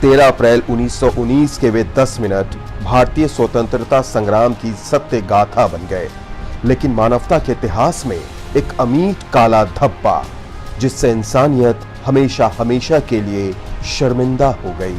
13 अप्रैल 1919 के वे 10 मिनट भारतीय स्वतंत्रता संग्राम की सत्य गाथा बन गए, लेकिन मानवता के इतिहास में एक अमीट काला धब्बा जिससे इंसानियत हमेशा हमेशा के लिए शर्मिंदा हो गई।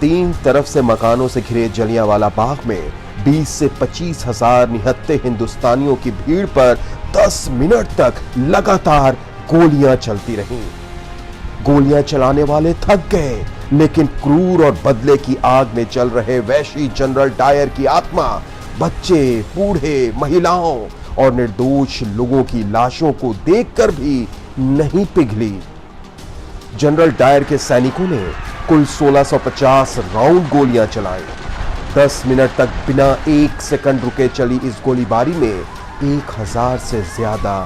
3 तरफ से मकानों से घिरे जलियांवाला बाग में 20 से 25 हजार निहत्थे हिंदुस्तानियों की भीड़ पर 10 मिनट तक लगातार गोलियां चलती रहीं। गोलियां चलाने वाले थक गए, लेकिन क्रूर और बदले की आग में चल रहे वैशी जनरल डायर की आत्मा बच्चे, बूढ़े, महिलाओं और निर्दोष लोगों की लाशों को देखकर भी नहीं पिघली। जनरल डायर के सैनिकों ने कुल 1650 राउंड गोलियां चलाई। 10 मिनट तक बिना 1 सेकंड रुके चली इस गोलीबारी में 1000 से ज्यादा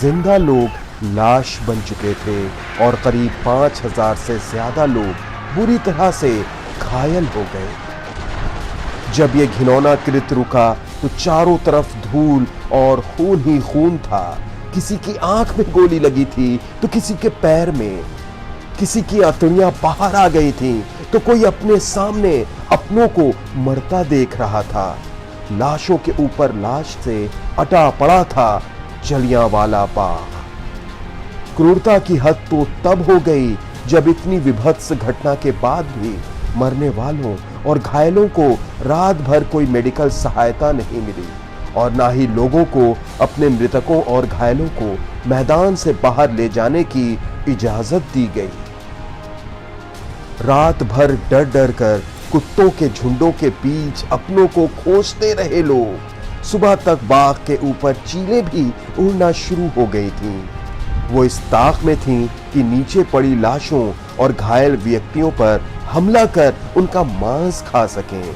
जिंदा लोग लाश बन चुके थे और करीब 5000 से ज्यादा लोग बुरी तरह से घायल हो गए। जब यह घिनौना कृत्य रुका तो चारों तरफ धूल और खून ही खून था। किसी की आंख में गोली लगी थी तो किसी के पैर में, किसी की आंतड़ियां बाहर आ गई थी तो कोई अपने सामने अपनों को मरता देख रहा था। लाशों के ऊपर लाश से अटा पड़ा था जलियांवाला बाग। क्रूरता की हद तो तब हो गई जब इतनी विभत्स घटना के बाद भी मरने वालों और घायलों को रात भर कोई मेडिकल सहायता नहीं मिली और ना ही लोगों को अपने मृतकों और घायलों को मैदान से बाहर ले जाने की इजाजत दी गई। रात भर डर डर कर कुत्तों के झुंडों के बीच अपनों को खोजते रहे लोग। सुबह तक बाग के ऊपर चीलें भी उड़ना शुरू हो गई थीं। वो इस ताक में थीं कि नीचे पड़ी लाशों और घायल व्यक्तियों पर हमला कर उनका मांस खा सकें।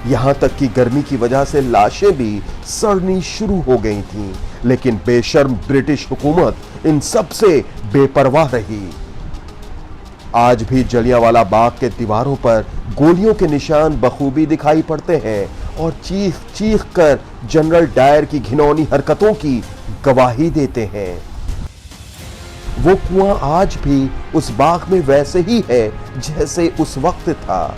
यहां तक कि गर्मी की वजह से लाशें भी सड़नी शुरू हो गई थीं, लेकिन बेशर्म ब्रिटिश हुकूमत इन सब से बेपरवाह रही। आज भी जलियांवाला बाग के दीवारों पर गोलियों के निशान बखूबी दिखाई पड़ते हैं और चीख चीख कर जनरल डायर की घिनौनी हरकतों की गवाही देते हैं। वो कुआं आज भी उस बाग में वैसे ही है जैसे उस वक्त था।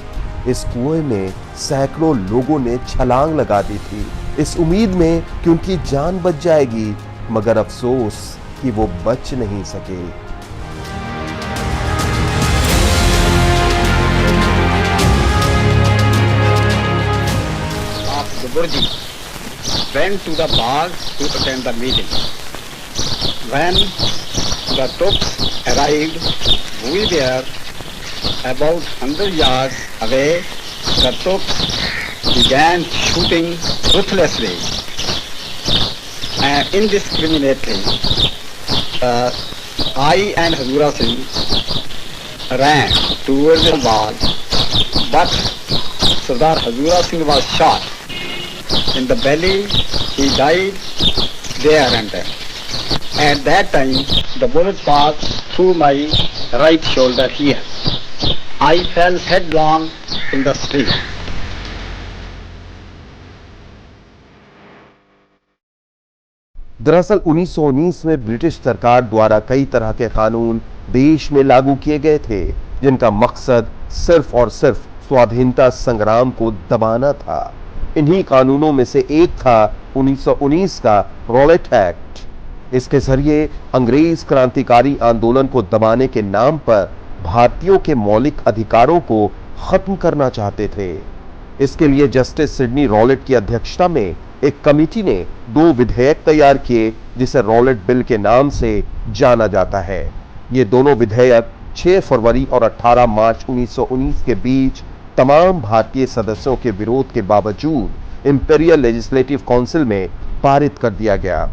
इस कुएं में सैकड़ों लोगों ने छलांग लगा दी थी इस उम्मीद में कि उनकी जान बच जाएगी, मगर अफसोस कि वो बच नहीं सके। Burji went to the Bagh to attend the meeting. When the troops arrived, we were about 100 yards away. The troops began shooting ruthlessly and indiscriminately. I and Hazura Singh ran towards the wall, but Sardar Hazura Singh was shot in the belly. He died there and then. At that time, the bullet passed through my right shoulder here. I fell headlong in the street. दरअसल 1919 में British सरकार द्वारा कई तरह के कानून देश में लागू किए गए थे, जिनका मकसद सिर्फ और सिर्फ स्वाधीनता संग्राम को दबाना था। इन्हीं कानूनों में से एक था 1919 का रॉलेट एक्ट। इसके जरिए अंग्रेज क्रांतिकारी आंदोलन को दबाने के नाम पर भारतीयों के मौलिक अधिकारों को खत्म करना चाहते थे। इसके लिए जस्टिस सिडनी रॉलेट की अध्यक्षता में एक कमेटी ने 2 विधेयक तैयार किए, जिसे रॉलेट बिल के नाम से जाना जाता है। ये दोनों विधेयक 6 फरवरी और 18 मार्च 1919 के बीच तमाम भारतीय सदस्यों के विरोध के बावजूद इंपीरियल लेजिस्लेटिव काउंसिल में पारित कर दिया गया।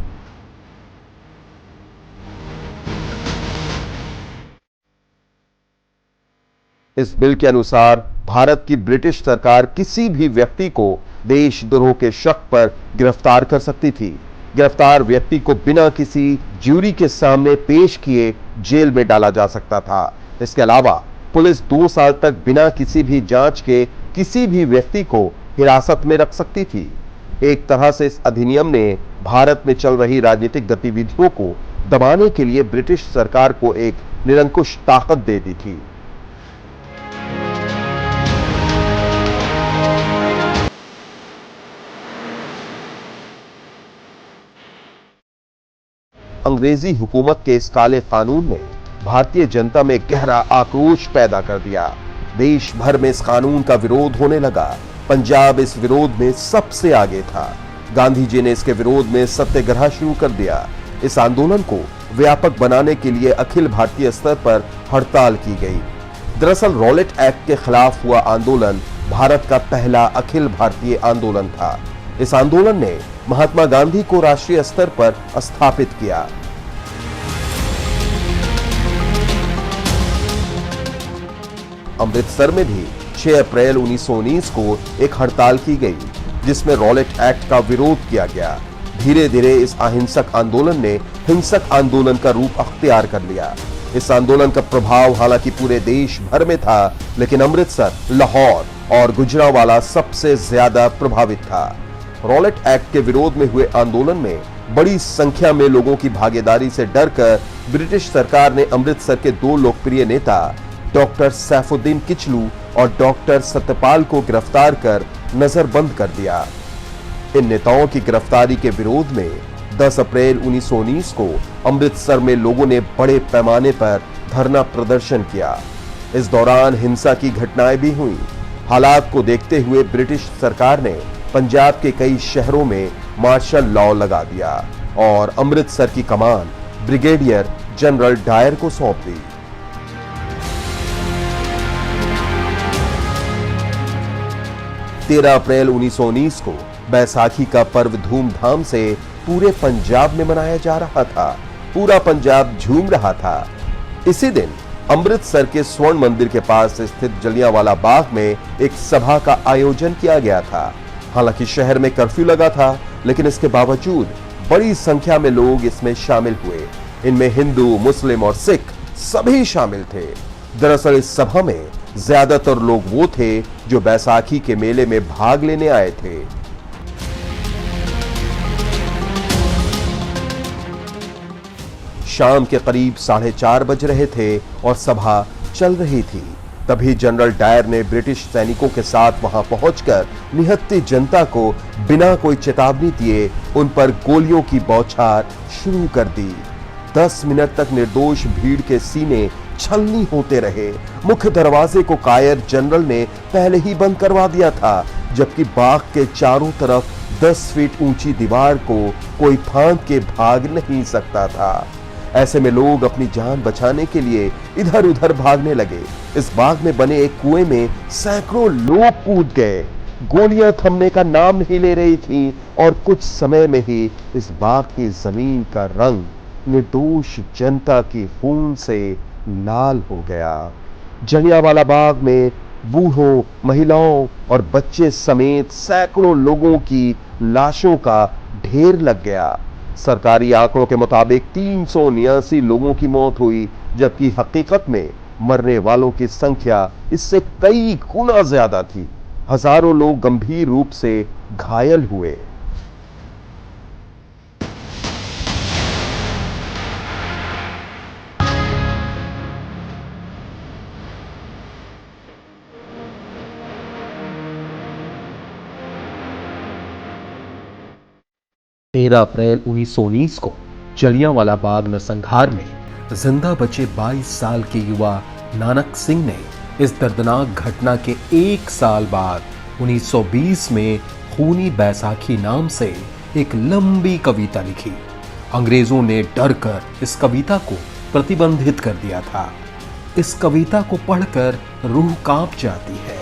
इस बिल के अनुसार भारत की ब्रिटिश सरकार किसी भी व्यक्ति को देशद्रोह के शक पर गिरफ्तार कर सकती थी। गिरफ्तार व्यक्ति को बिना किसी ज्यूरी के सामने पेश किए जेल में डाला जा सकता था। इसके अलावा पुलिस 2 साल तक बिना किसी भी जांच के किसी भी व्यक्ति को हिरासत में रख सकती थी। एक तरह से इस अधिनियम ने भारत में चल रही राजनीतिक गतिविधियों को दबाने के लिए ब्रिटिश सरकार को एक निरंकुश ताकत दे दी थी। अंग्रेजी हुकूमत के इस काले कानून ने भारतीय जनता में गहरा आक्रोश पैदा कर दिया। देश भर में इस कानून का विरोध होने लगा। पंजाब इस विरोध में सबसे आगे था। गांधी जी ने इसके विरोध में सत्याग्रह शुरू कर दिया। इस आंदोलन को व्यापक बनाने के लिए अखिल भारतीय स्तर पर हड़ताल की गई। दरअसल रॉलेट एक्ट के खिलाफ हुआ आंदोलन भारत का पहला अखिल भारतीय आंदोलन था। इस आंदोलन ने महात्मा गांधी को राष्ट्रीय स्तर पर स्थापित किया। अमृतसर में भी 6 अप्रैल 1919 को एक हड़ताल की गई, जिसमें रॉलेट एक्ट का विरोध किया गया। धीरे धीरे इस अहिंसक आंदोलन ने हिंसक आंदोलन का रूप अख्तियार कर लिया। इस आंदोलन का प्रभाव हालांकि पूरे देश भर में था, लेकिन अमृतसर, लाहौर और गुजरांवाला सबसे ज्यादा प्रभावित था। रॉलेट एक्ट के विरोध में हुए आंदोलन में बड़ी संख्या में लोगों की भागीदारी से डरकर ब्रिटिश सरकार ने अमृतसर के 2 लोकप्रिय नेता डॉक्टर सैफुद्दीन किचलू और डॉक्टर सत्यपाल को गिरफ्तार कर नजरबंद कर दिया। इन नेताओं की गिरफ्तारी के विरोध में 10 अप्रैल 1919 को अमृतसर में लोगों ने बड़े पैमाने पर धरना प्रदर्शन किया। इस दौरान हिंसा की घटनाएं भी हुई। हालात को देखते हुए ब्रिटिश सरकार ने पंजाब के कई शहरों में मार्शल लॉ लगा दिया और अमृतसर की कमान ब्रिगेडियर जनरल डायर को सौंप दी। 13 अप्रैल 1919 को बैसाखी का पर्व धूमधाम से पूरे पंजाब में मनाया जा रहा था। पूरा पंजाब झूम रहा था। इसी दिन अमृतसर के स्वर्ण मंदिर के पास स्थित जलियांवाला बाग में एक सभा का आयोजन किया गया था। हालांकि शहर में कर्फ्यू लगा था, लेकिन इसके बावजूद बड़ी संख्या में लोग इसमें शामिल हुए। इनमें हिंदू, मुस्लिम और सिख सभी शामिल थे। दरअसल इस सभा में ज्यादातर लोग वो थे जो बैसाखी के मेले में भाग लेने आए थे। शाम के करीब 4:30 बज रहे थे और सभा चल रही थी। तभी जनरल डायर ने ब्रिटिश सैनिकों के साथ वहां पहुंचकर निहत्थी जनता को बिना कोई चेतावनी दिए उन पर गोलियों की बौछार शुरू कर दी। 10 मिनट तक निर्दोष भीड़ के सीने छलनी होते रहे। मुख्य दरवाजे को कायर जनरल ने पहले ही बंद करवा दिया था, जबकि बाग के चारों तरफ 10 फीट ऊंची दीवार को कोई फांद के भाग नहीं सकता था। ऐसे में लोग अपनी जान बचाने के लिए इधर उधर भागने लगे। इस बाग में बने एक कुएं में सैकड़ों लोग कूद गए। गोलियां थमने का नाम नहीं ले रही थी और कुछ समय में ही इस बाग की जमीन का रंग निर्दोष जनता की खून से लाल हो गया। जलियांवाला बाग में बूढ़ों, महिलाओं और बच्चे समेत सैकड़ों लोगों की लाशों का ढेर लग गया। सरकारी आंकड़ों के मुताबिक 379 लोगों की मौत हुई, जबकि हकीकत में मरने वालों की संख्या इससे कई गुना ज्यादा थी। हजारों लोग गंभीर रूप से घायल हुए। तेरह अप्रैल 1919 को जलियांवाला बाग नरसंहार में जिंदा बचे 22 साल के युवा नानक सिंह ने इस दर्दनाक घटना के 1 साल बाद 1920 में खूनी बैसाखी नाम से एक लंबी कविता लिखी। अंग्रेजों ने डरकर इस कविता को प्रतिबंधित कर दिया था। इस कविता को पढ़कर रूह कांप जाती है।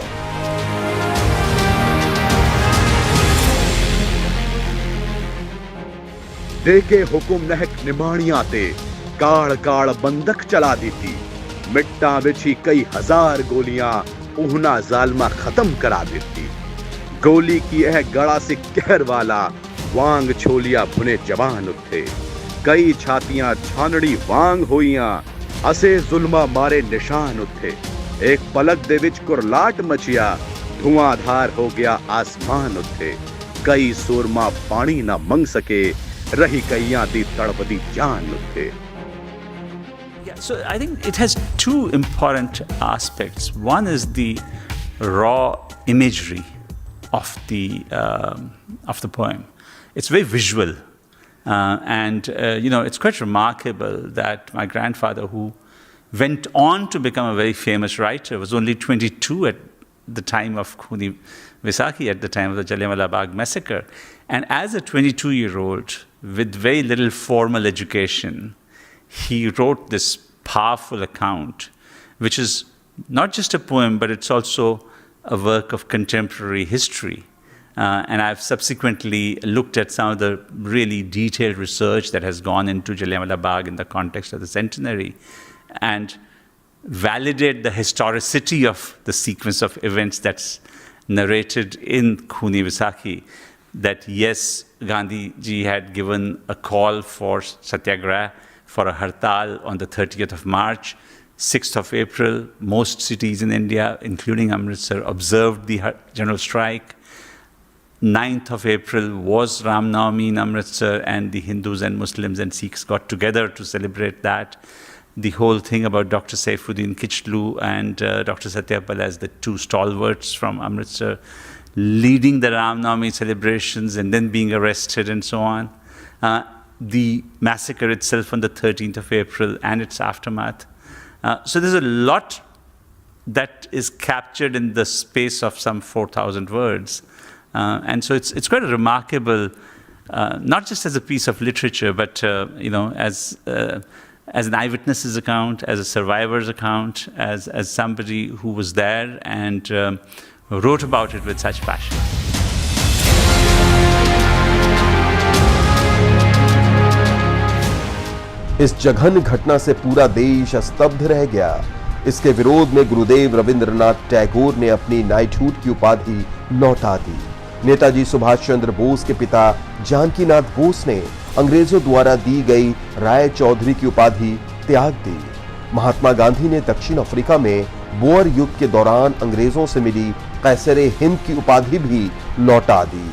देके हुकुम नहक निमाणियां ते काड़ काड़ बंदक चला दी थी। मिट्टा बिछी कई हजार गोलियां उहना जालमा खत्म करा देती। गोली की यह गड़ा से कहर वाला वांग छोलिया भुने जवान उठे। कई छातियां छानड़ी वांग होइयां असे जुल्मा मारे निशान उठे। एक पलक दे विच कुरलाट मचिया धुआंधार हो गया आसमान उठे। कई सूरमा पानी ना मंग सके रही कईयां दी तड़पदी जान उठे। So I think it has two important aspects. One is the raw imagery of the poem. It's very visual, It's quite remarkable that my grandfather, who went on to become a very famous writer, was only 22 at the time of Khuni Vaisakhi, at the time of the Jallianwala Bagh massacre. And as a 22-year-old with very little formal education, he wrote this powerful account, which is not just a poem, but it's also a work of contemporary history. And I've subsequently looked at some of the really detailed research that has gone into Jallianwala Bagh in the context of the centenary, and validate the historicity of the sequence of events that's narrated in Khuni Vaisakhi, that yes, Gandhi ji had given a call for satyagraha, for a hartal on the 30th of March. 6th of April, most cities in India, including Amritsar, observed the general strike. 9th of April was Ram Navami in Amritsar, and the Hindus and Muslims and Sikhs got together to celebrate that. The whole thing about Dr. Saifuddin Kichlu and Dr. Satyapal as the two stalwarts from Amritsar leading the Ram Navami celebrations and then being arrested and so on. The massacre itself on the 13th of April and its aftermath. So there's a lot that is captured in the space of some 4,000 words. And so it's quite a remarkable, not just as a piece of literature, but as an eyewitness's account, as a survivor's account, as somebody who was there and wrote about it with such passion. इस जघन्य घटना से पूरा देश स्तब्ध रह गया। इसके विरोध में गुरुदेव रविंद्रनाथ टैगोर ने अपनी नाइटहुड की उपाधि लौटा दी। नेताजी सुभाष चंद्र बोस के पिता जानकीनाथ बोस ने अंग्रेजों द्वारा दी गई राय चौधरी की उपाधि त्याग दी। महात्मा गांधी ने दक्षिण अफ्रीका में बोअर युद्ध के दौरान अंग्रेजों से मिली कैसरे हिंद की उपाधि भी लौटा दी।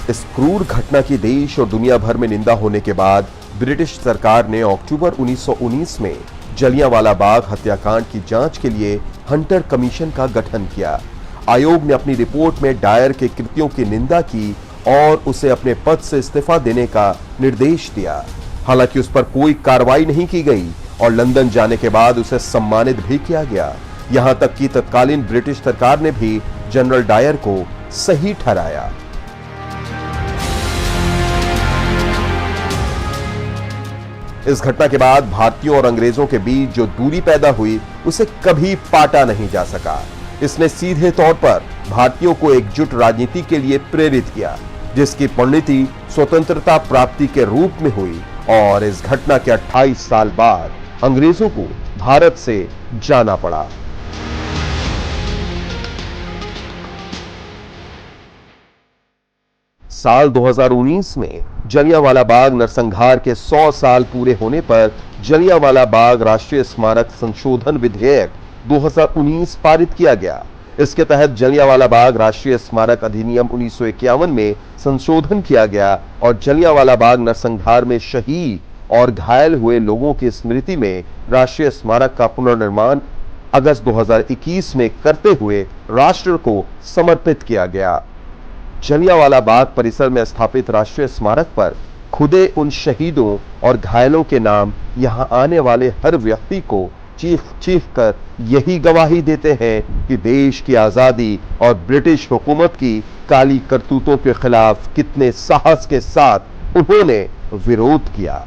इस क्रूर घटना की देश और दुनिया भर में निंदा होने के बाद ब्रिटिश सरकार ने अक्टूबर 1919 में जलियांवाला बाग हत्याकांड की जांच के लिए हंटर कमीशन का गठन किया। आयोग ने अपनी रिपोर्ट में डायर के कृत्यों की निंदा की और उसे अपने पद से इस्तीफा देने का निर्देश दिया। हालांकि उस पर कोई कार्रवाई नहीं की गई और लंदन जाने के बाद उसे सम्मानित भी किया गया। यहां तक कि तत्कालीन ब्रिटिश सरकार ने भी जनरल डायर को सही ठहराया। इस घटना के बाद भारतीयों और अंग्रेजों के बीच जो दूरी पैदा हुई उसे कभी पाटा नहीं जा सका। इसने सीधे तौर पर भारतीयों को एकजुट राजनीति के लिए प्रेरित किया, जिसकी परिणति स्वतंत्रता प्राप्ति के रूप में हुई और इस घटना के 28 साल बाद अंग्रेजों को भारत से जाना पड़ा। साल 2019 में जलियांवाला बाग नरसंहार के 100 साल पूरे होने पर जलियांवाला बाग राष्ट्रीय स्मारक संशोधन विधेयक 2019 पारित किया गया। इसके तहत जलियांवाला बाग राष्ट्रीय स्मारक अधिनियम 1951 में संशोधन किया गया और जलियांवाला बाग नरसंहार में शहीद और घायल हुए लोगों की स्मृति में राष्ट्रीय स्मारक का पुनर्निर्माण अगस्त 2021 में करते हुए राष्ट्र को समर्पित किया गया। जलियांवाला बाग परिसर में स्थापित राष्ट्रीय स्मारक पर खुदे उन शहीदों और घायलों के नाम यहां आने वाले हर व्यक्ति को चीख कर यही गवाही देते हैं कि देश की आजादी और ब्रिटिश हुकूमत की काली करतूतों के खिलाफ कितने साहस के साथ उन्होंने विरोध किया।